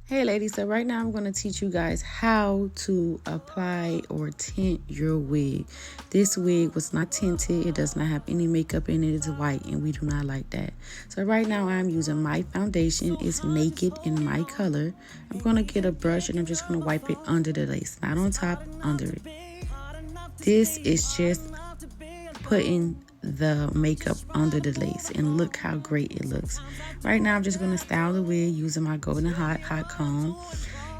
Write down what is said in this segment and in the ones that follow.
Hey ladies, so right now I'm going to teach you guys how to apply or tint your wig. This wig was not tinted. It does not have any makeup in it. It's white and we do not like that. So right now I'm using my foundation. It's Naked in my color. I'm going to get a brush and I'm just going to wipe it under the lace. Not on top, under it. This is just putting the makeup under the lace, and look how great it looks. Right now I'm just going to style the wig using my golden hot comb.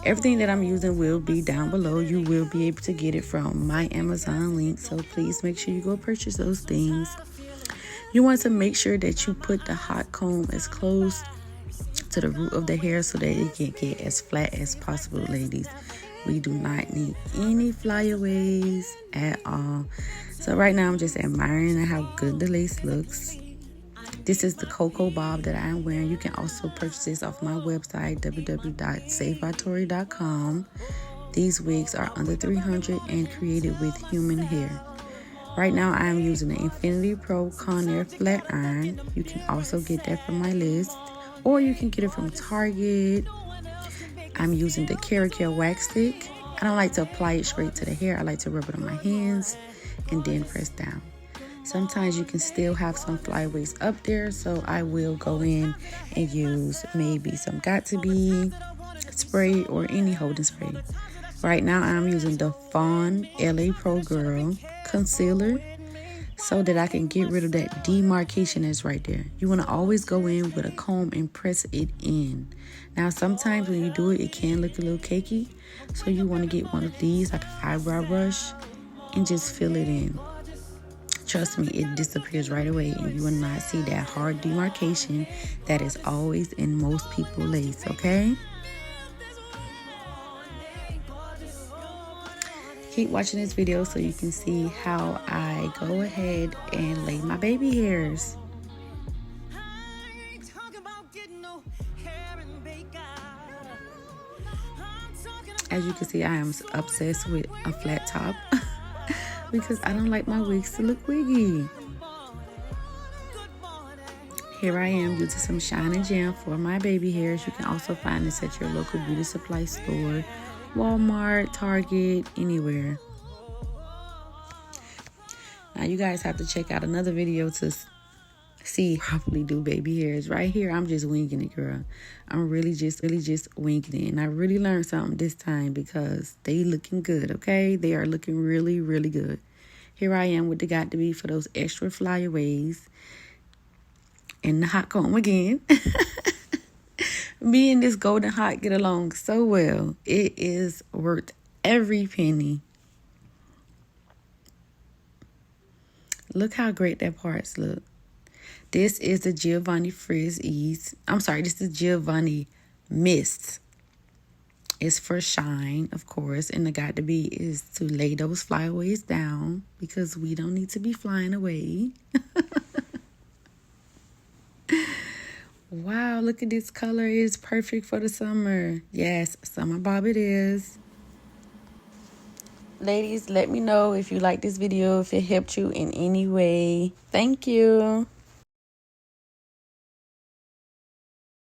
Everything that I'm using will be down below. You will be able to get it from my Amazon link, so please make sure you go purchase those things. You want to make sure that you put the hot comb as close to the root of the hair so that it can get as flat as possible, ladies. We do not need any flyaways at all. So right now I'm just admiring how good the lace looks. This is the Cocoa Bob that I'm wearing. You can also purchase this off my website, www.savebytori.com. These wigs are under $300 and created with human hair. Right now I am using the Infinity Pro Conair Flat Iron. You can also get that from my list, or you can get it from Target. I'm using the Caracal Wax Stick. I don't like to apply it straight to the hair. I like to rub it on my hands and then press down. Sometimes you can still have some flyaways up there, so I will go in and use maybe some Got2b spray or any holding spray. Right now I'm using the Fawn LA Pro Girl Concealer so that I can get rid of that demarcation that's right there. You want to always go in with a comb and press it in. Now sometimes when you do it, it can look a little cakey, so you want to get one of these, like an eyebrow brush, and just fill it in. Trust me, it disappears right away and you will not see that hard demarcation that is always in most people's lace, okay? Keep watching this video so you can see how I go ahead and lay my baby hairs. As you can see, I am obsessed with a flat top because I don't like my wigs to look wiggy. Here I am using some Shine and Jam for my baby hairs. You can also find this at your local beauty supply store, Walmart, Target, anywhere. Now you guys have to check out another video to see how I properly do baby hairs. Right here, I'm just winging it, girl. I'm really just winging it. And I really learned something this time because they looking good, okay? They are looking really, really good. Here I am with the Got2b for those extra flyaways. And the hot comb again. Me and this golden hot get along so well. It is worth every penny. Look how great that parts look. This is the Giovanni Frizz Ease. I'm sorry, this is Giovanni Mist. It's for shine, of course. And the Got2b is to lay those flyaways down because we don't need to be flying away. Wow, look at this color. It's perfect for the summer. Yes, summer bob it is. Ladies, let me know if you like this video, if it helped you in any way. Thank you.